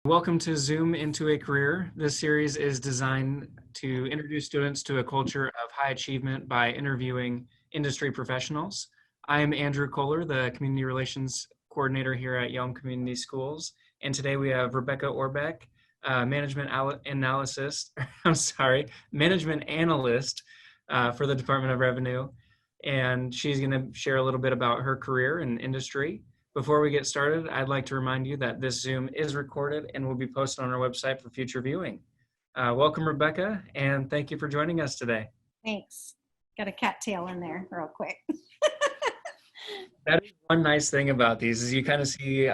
Welcome to Zoom into a Career. This series is designed to introduce students to a culture of high achievement by interviewing industry professionals. I'm Andrew Kohler, the Community Relations Coordinator here at Yelm Community Schools. And today we have Rebecca Orbeck, Management Analyst for the Department of Revenue. And she's going to share a little bit about her career in industry. Before we get started, I'd like to remind you that this Zoom is recorded and will be posted on our website for future viewing. Welcome, Rebecca, and thank you for joining us today. Thanks. Got a cattail in there real quick. That is one nice thing about these is you kind of see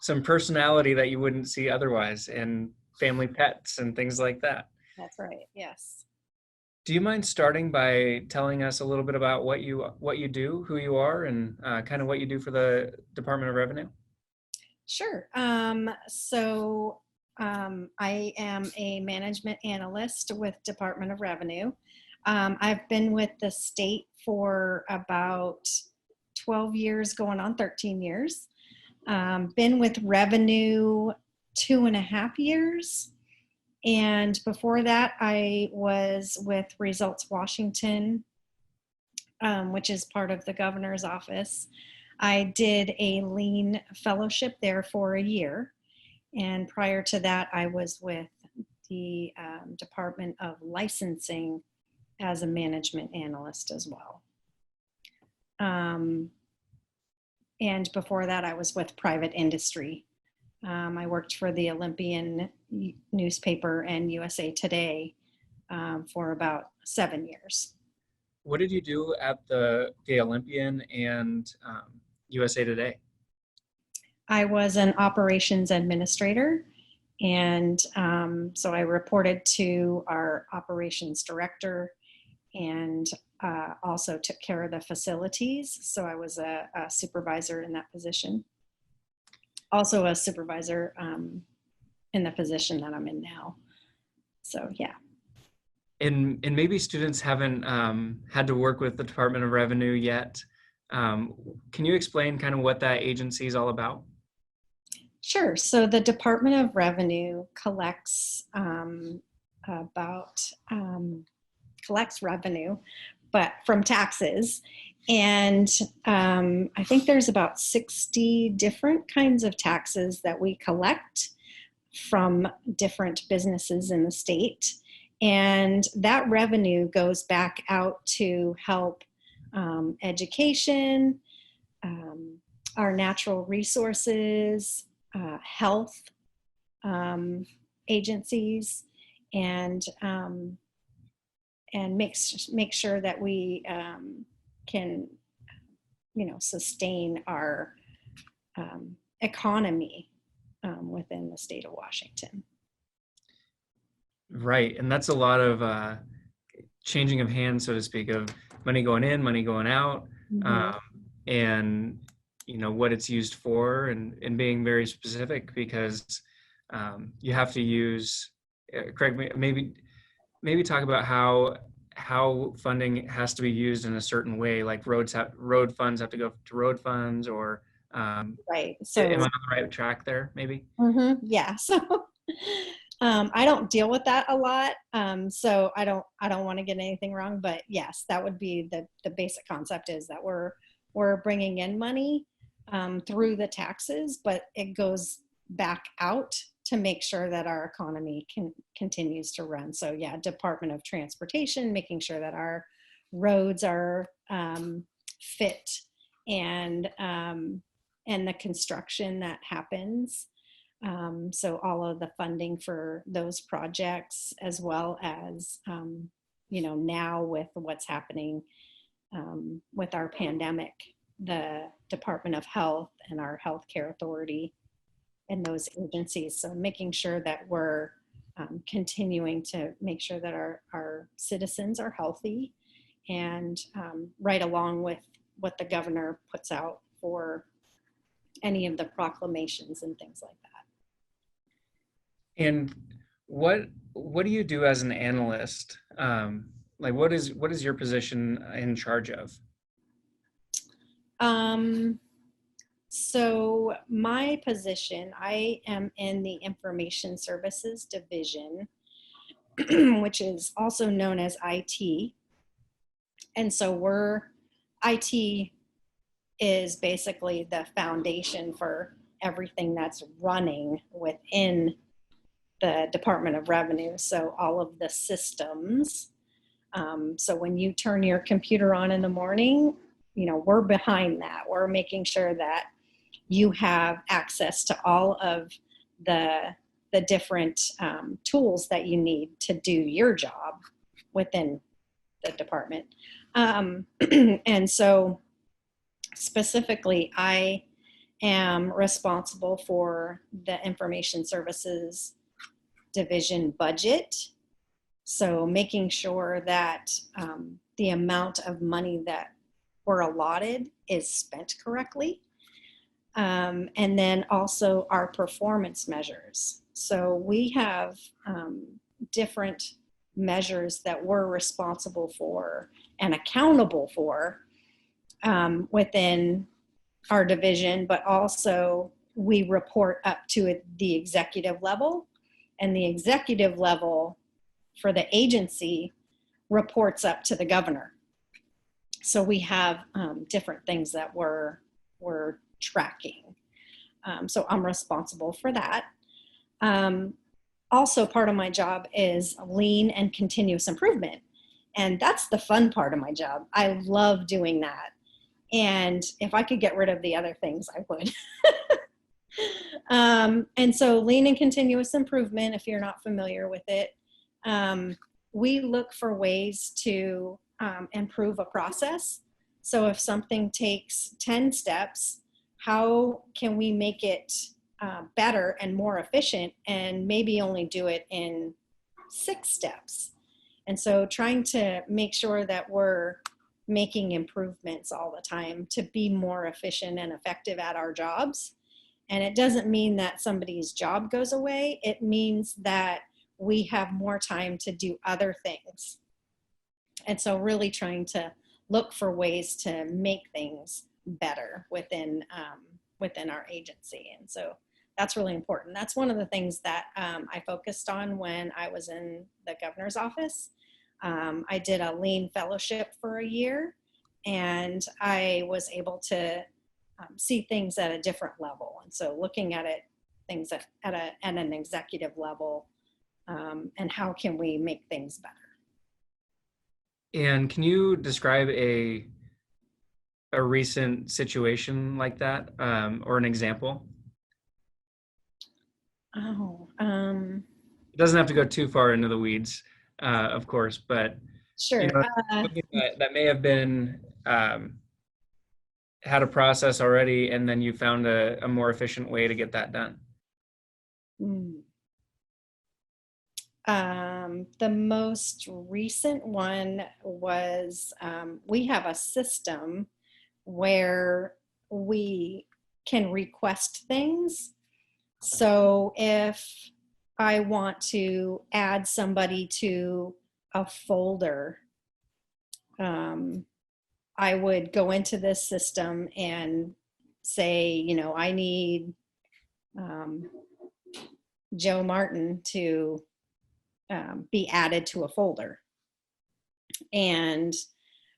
some personality that you wouldn't see otherwise in family pets and things like that. That's right, yes. Do you mind starting by telling us a little bit about what you do, who you are, and kind of what you do for the Department of Revenue? Sure. I am a management analyst with Department of Revenue. I've been with the state for about 12 years, going on 13 years. Been with Revenue 2.5 years. And before that, I was with Results Washington, which is part of the governor's office. I did a lean fellowship there for a year. And prior to that, I was with the Department of Licensing as a management analyst as well. And before that, I was with private industry. I worked for the Olympian newspaper and USA Today for about 7 years. What did you do at the Olympian and USA Today? I was an operations administrator, and so I reported to our operations director and also took care of the facilities. So I was a supervisor in that position. Also a supervisor in the position that I'm in now. So, yeah. And maybe students haven't had to work with the Department of Revenue yet. Can you explain kind of what that agency is all about? Sure. So the Department of Revenue collects revenue, but from taxes. And I think there's about 60 different kinds of taxes that we collect from different businesses in the state. And that revenue goes back out to help education, our natural resources, health agencies, and make sure that we can, sustain our economy within the state of Washington. Right, and that's a lot of changing of hands, so to speak, of money going in, money going out, Mm-hmm. and what it's used for, and being very specific because you have to use. Correct me, maybe talk about how funding has to be used in a certain way, like road funds have to go to road funds, or right. So am I on the right track there? Maybe. Mm-hmm. Yeah. So I don't deal with that a lot. So I don't want to get anything wrong, but yes, that would be the basic concept is that we're bringing in money through the taxes, but it goes back out to make sure that our economy continues to run. So yeah, Department of Transportation, making sure that our roads are fit, and the construction that happens. So all of the funding for those projects, as well as, now with what's happening with our pandemic, the Department of Health and our Healthcare Authority and those agencies. So making sure that we're continuing to make sure that our citizens are healthy, and right along with what the governor puts out for any of the proclamations and things like that. And what do you do as an analyst? Like what is your position in charge of? So my position, I am in the Information Services Division, which is also known as IT. And so IT is basically the foundation for everything that's running within the Department of Revenue. So all of the systems. So when you turn your computer on in the morning, we're behind that. We're making sure that you have access to all of the different tools that you need to do your job within the department. And so specifically, I am responsible for the Information Services Division budget. So making sure that the amount of money that we're allotted is spent correctly. And then also our performance measures. So we have different measures that we're responsible for and accountable for within our division, but also we report up to the executive level, and the executive level for the agency reports up to the governor. So we have different things that we're tracking. So I'm responsible for that. Also, part of my job is lean and continuous improvement. And that's the fun part of my job. I love doing that. And if I could get rid of the other things, I would. And so lean and continuous improvement, if you're not familiar with it, we look for ways to improve a process. So if something takes 10 steps, how can we make it better and more efficient, and maybe only do it in 6 steps? And so trying to make sure that we're making improvements all the time to be more efficient and effective at our jobs. And it doesn't mean that somebody's job goes away. It means that we have more time to do other things. And so really trying to look for ways to make things better within our agency. And so that's really important. That's one of the things that I focused on when I was in the governor's office. I did a lean fellowship for a year, and I was able to see things at a different level. And so looking at it, things at an executive level, and how can we make things better? And can you describe a recent situation like that, or an example? Oh, It doesn't have to go too far into the weeds, of course, but sure. something that may have been had a process already, and then you found a more efficient way to get that done. The most recent one was we have a system where we can request things. So if I want to add somebody to a folder, I would go into this system and say, I need Joe Martin to be added to a folder. And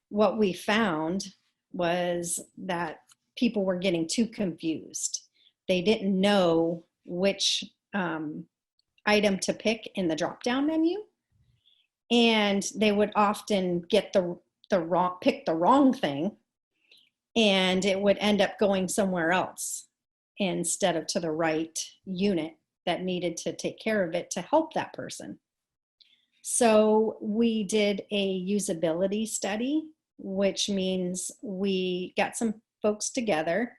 what we found was that people were getting too confused. They didn't know which item to pick in the drop-down menu, and they would often get pick the wrong thing, and it would end up going somewhere else instead of to the right unit that needed to take care of it to help that person. So we did a usability study, which means we got some folks together.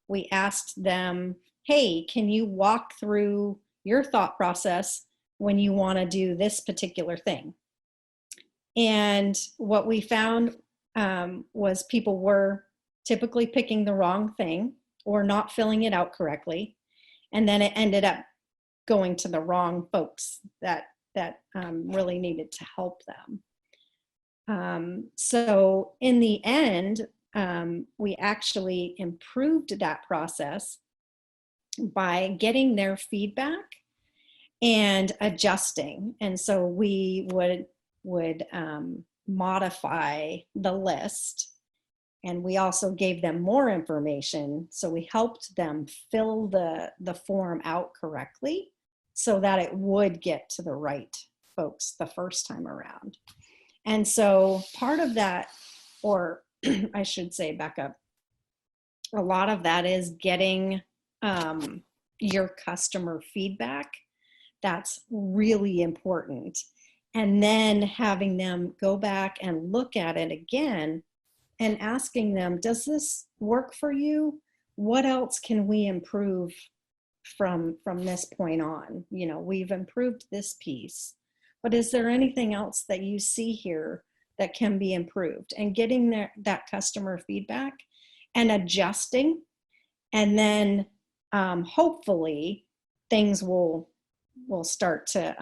We asked them, hey, can you walk through your thought process when you want to do this particular thing? And what we found was people were typically picking the wrong thing or not filling it out correctly. And then it ended up going to the wrong folks that really needed to help them. So in the end, we actually improved that process by getting their feedback and adjusting. And so we would modify the list, and we also gave them more information. So we helped them fill the form out correctly so that it would get to the right folks the first time around. And so part of that, or I should say back up, a lot of that is getting your customer feedback. That's really important. And then having them go back and look at it again and asking them, does this work for you? What else can we improve from this point on? You know, we've improved this piece, but is there anything else that you see here that can be improved? And getting that customer feedback and adjusting, and then hopefully things will start to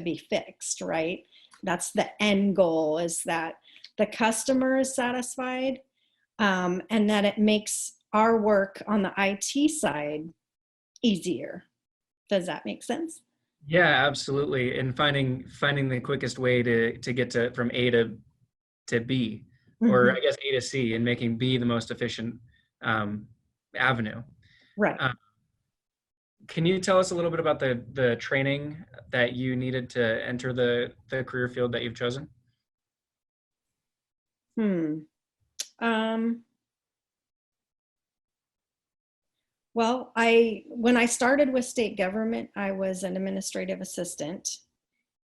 be fixed, right? That's the end goal, is that the customer is satisfied, and that it makes our work on the IT side easier. Does that make sense? Yeah, absolutely. And finding the quickest way to get to from A to B, or Mm-hmm. I guess A to C, and making B the most efficient avenue. Right. Uh, can you tell us a little bit about the training that you needed to enter the career field that you've chosen? Hmm. Um, well, when I started with state government, I was an administrative assistant,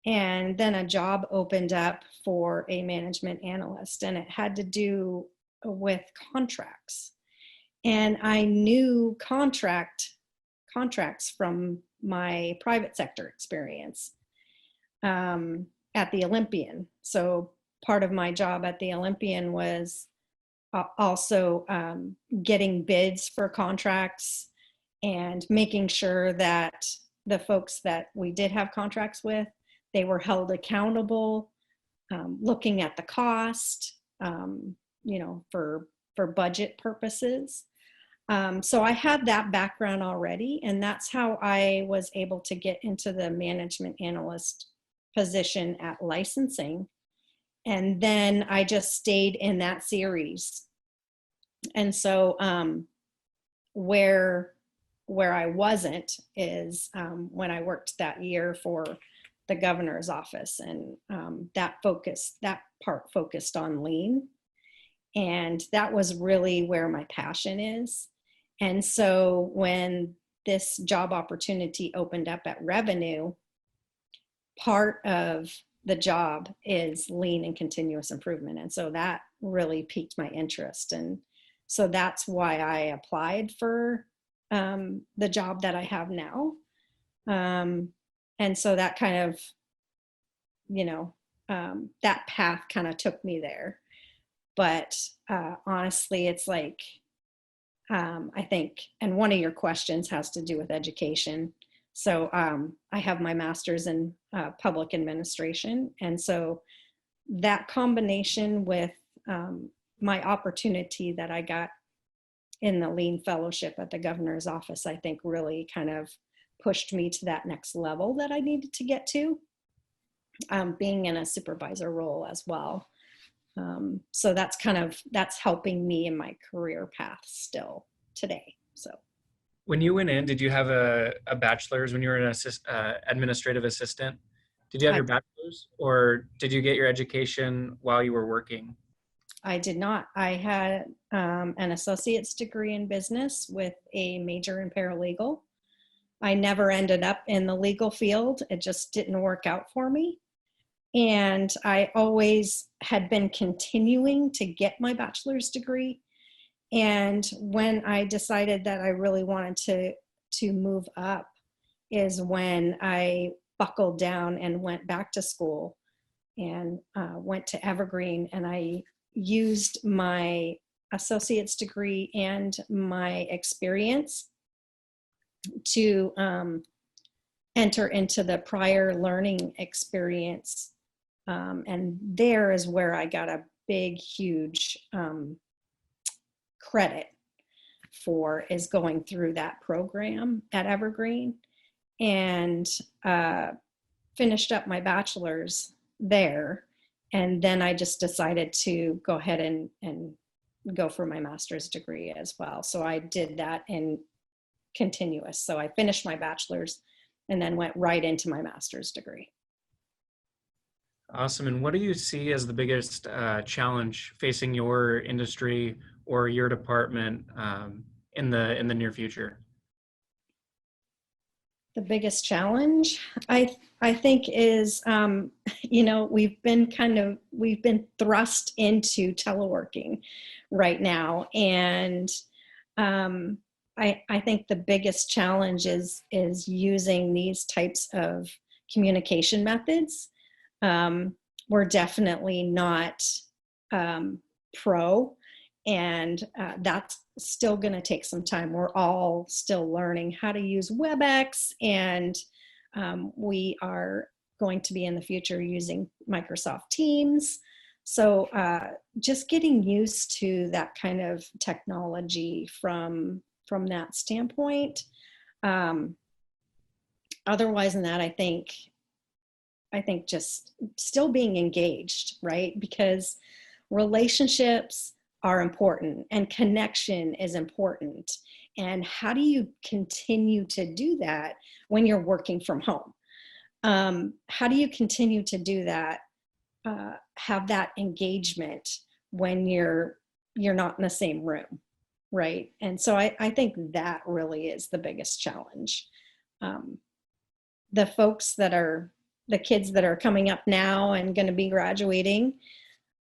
and then a job opened up for a management analyst, and it had to do with contracts. And I knew contracts from my private sector experience at the Olympian. So part of my job at the Olympian was also getting bids for contracts and making sure that the folks that we did have contracts with, they were held accountable, looking at the cost, for budget purposes. So I had that background already, and that's how I was able to get into the management analyst position at licensing. And then I just stayed in that series. And so where I wasn't is when I worked that year for the governor's office, and that part focused on lean, and that was really where my passion is. And so when this job opportunity opened up at Revenue, part of the job is lean and continuous improvement. And so that really piqued my interest. And so that's why I applied for the job that I have now. And so that kind of, that path kind of took me there. But honestly, it's like, I think, and one of your questions has to do with education. So I have my master's in public administration. And so that combination with my opportunity that I got in the Lean Fellowship at the governor's office, I think really kind of pushed me to that next level that I needed to get to, being in a supervisor role as well. So that's helping me in my career path still today. So When you went in, did you have a bachelor's when you were an administrative assistant? Did you have I, your bachelor's, or did you get your education while you were working? I did not. I had an associate's degree in business with a major in paralegal. I never ended up in the legal field. It just didn't work out for me. And I always had been continuing to get my bachelor's degree. And when I decided that I really wanted to move up is when I buckled down and went back to school and went to Evergreen, and I used my associate's degree and my experience to enter into the prior learning experience. And there is where I got a big, huge credit for is going through that program at Evergreen, and finished up my bachelor's there. And then I just decided to go ahead and go for my master's degree as well. So I did that in continuous. So I finished my bachelor's and then went right into my master's degree. Awesome. And what do you see as the biggest challenge facing your industry or your department in the near future? The biggest challenge, I think, is we've been thrust into teleworking right now, and I think the biggest challenge is using these types of communication methods. We're definitely not pro, and that's still going to take some time. We're all still learning how to use WebEx, and we are going to be in the future using Microsoft Teams. So just getting used to that kind of technology from that standpoint. Otherwise than that, I think just still being engaged, right? Because relationships are important and connection is important. And how do you continue to do that when you're working from home? How do you continue to do that, have that engagement when you're not in the same room, right? And so I think that really is the biggest challenge. The kids that are coming up now and going to be graduating,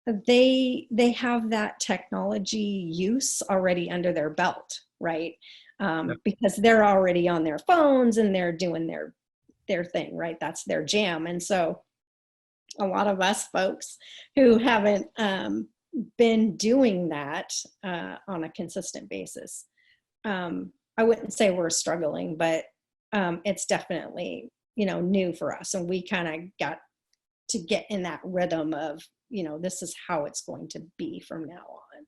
they have that technology use already under their belt, right? Yep. Because they're already on their phones and they're doing their thing, right? That's their jam. And so a lot of us folks who haven't been doing that on a consistent basis, I wouldn't say we're struggling, but it's definitely, new for us. And we kind of got to get in that rhythm of, this is how it's going to be from now on.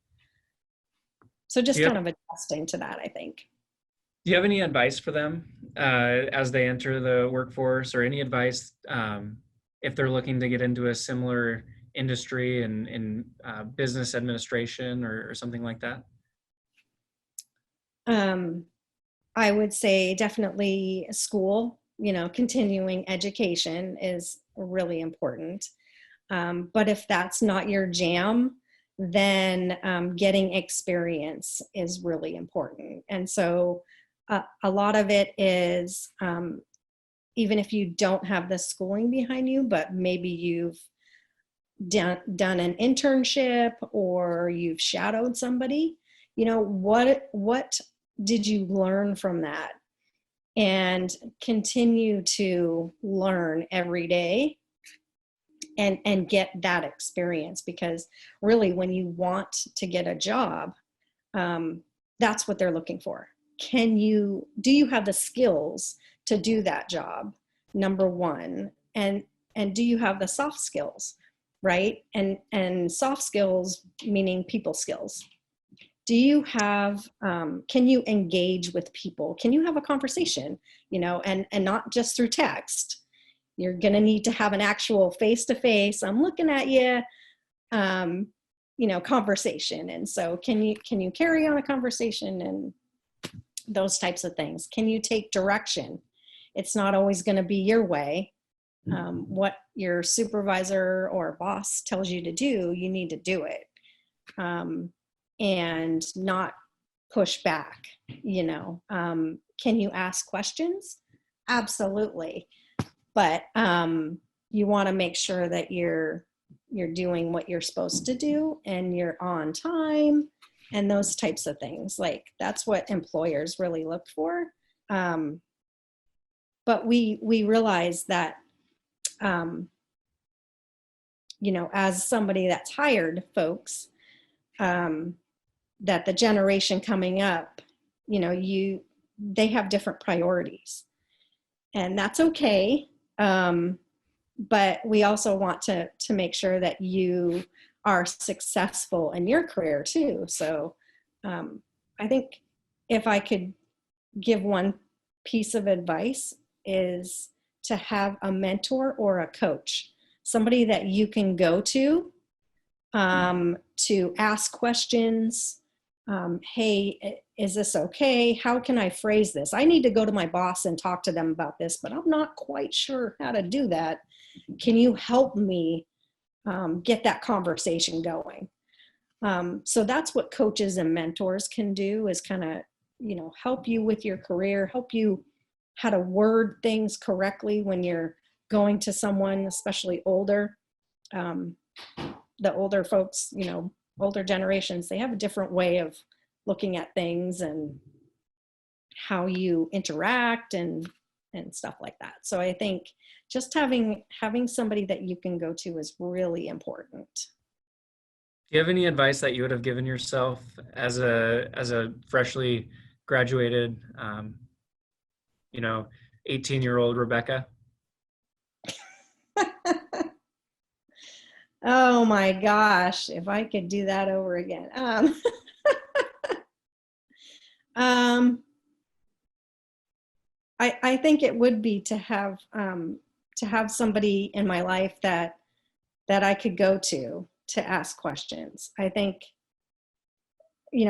So just kind of adjusting to that, I think. Do you have any advice for them as they enter the workforce, or any advice if they're looking to get into a similar industry in business administration or something like that? I would say definitely school, continuing education is really important. But if that's not your jam, then getting experience is really important. And so a lot of it is, even if you don't have the schooling behind you, but maybe you've done an internship or you've shadowed somebody, what did you learn from that? And continue to learn every day and get that experience, because really when you want to get a job, that's what they're looking for. Do you have the skills to do that job? Number one. And do you have the soft skills, right? And soft skills meaning people skills. Do you have, can you engage with people? Can you have a conversation, and not just through text? You're going to need to have an actual face-to-face, I'm looking at you, conversation. And so can you carry on a conversation and those types of things? Can you take direction? It's not always going to be your way. What your supervisor or boss tells you to do, you need to do it. And not push back, Can you ask questions? Absolutely. But you want to make sure that you're doing what you're supposed to do and you're on time and those types of things. Like, that's what employers really look for. But we realize that, as somebody that's hired folks, that the generation coming up, they have different priorities, and that's okay. But we also want to make sure that you are successful in your career too. So I think if I could give one piece of advice is to have a mentor or a coach, somebody that you can go to ask questions. Hey, is this okay? How can I phrase this? I need to go to my boss and talk to them about this, but I'm not quite sure how to do that. Can you help me get that conversation going? So that's what coaches and mentors can do, is kind of, help you with your career, help you how to word things correctly when you're going to someone, especially older. The older folks, older generations, they have a different way of looking at things and how you interact and stuff like that. So I think just having somebody that you can go to is really important. Do you have any advice that you would have given yourself as a freshly graduated, 18-year-old Rebecca? Oh my gosh, if I could do that over again. I think it would be to have somebody in my life that I could go to ask questions. I think,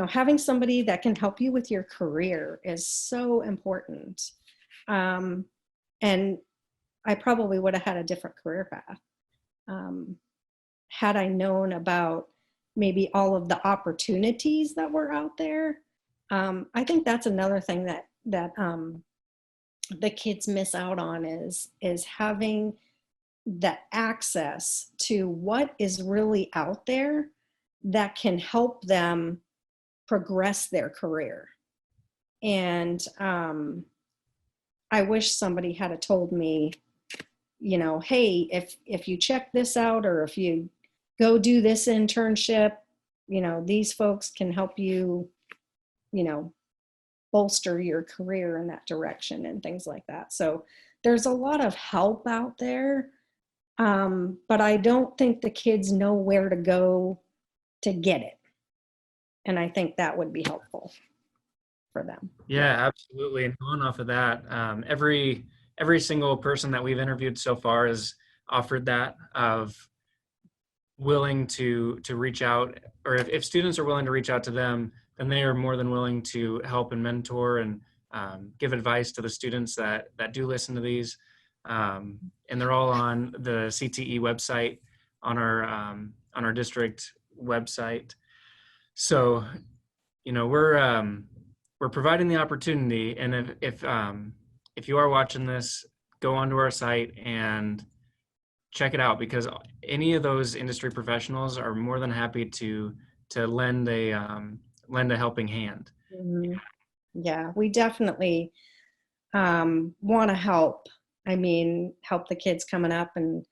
having somebody that can help you with your career is so important. And I probably would have had a different career path had I known about maybe all of the opportunities that were out there. I think that's another thing that the kids miss out on is having the access to what is really out there that can help them progress their career. And I wish somebody had told me, hey, if you check this out, or if you go do this internship, these folks can help you, bolster your career in that direction and things like that. So there's a lot of help out there, but I don't think the kids know where to go to get it. And I think that would be helpful for them. Yeah, absolutely. And going off of that, every single person that we've interviewed so far has offered that, of willing to reach out, or if students are willing to reach out to them, then they are more than willing to help and mentor and give advice to the students that do listen to these. And they're all on the CTE website, on our district website. So, we're providing the opportunity, and if you are watching this, go onto our site and check it out, because any of those industry professionals are more than happy to lend a helping hand. Mm-hmm. Yeah, we definitely want to help. I mean, help the kids coming up and,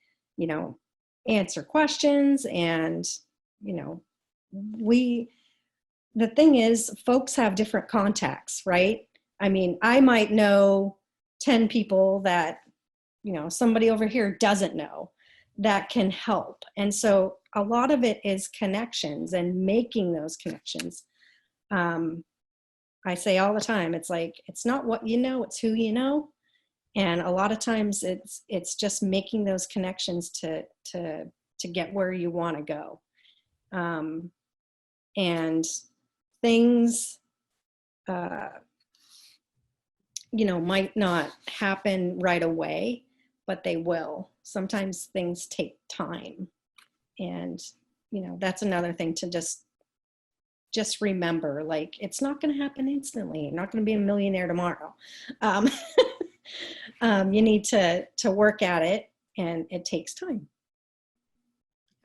answer questions. And, the thing is, folks have different contacts, right? I mean, I might know 10 people that, somebody over here doesn't know that can help. And so a lot of it is connections and making those connections. I say all the time, it's like, it's not what you know, it's who you know. And a lot of times it's just making those connections to get where you want to go. And things, might not happen right away, but they will. Sometimes things take time. And, that's another thing to just remember, like, it's not going to happen instantly. You're not going to be a millionaire tomorrow. You need to work at it, and it takes time.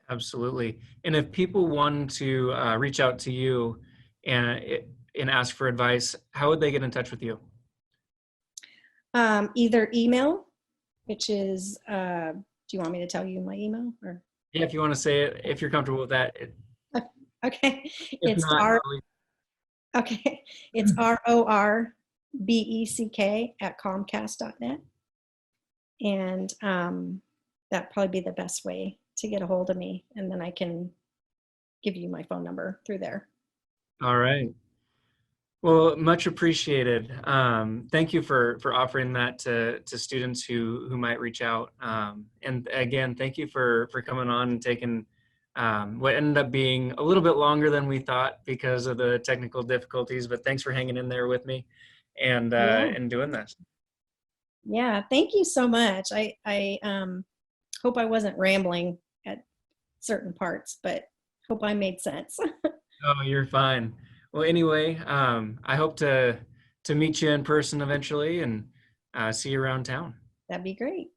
Absolutely. And if people want to reach out to you and ask for advice, how would they get in touch with you? Either email, which is, do you want me to tell you my email? Or? Yeah, if you want to say it, if you're comfortable with that. Okay. If It's not, okay. It's RORBECK@comcast.net. And that'd probably be the best way to get a hold of me. And then I can give you my phone number through there. All right. Well, much appreciated. Thank you for offering that to students who might reach out. And again, thank you for coming on and taking what ended up being a little bit longer than we thought because of the technical difficulties. But thanks for hanging in there with me Yeah. and doing this. Yeah. Thank you so much. I hope I wasn't rambling at certain parts, but hope I made sense. Oh, you're fine. Well, anyway, I hope to meet you in person eventually and see you around town. That'd be great.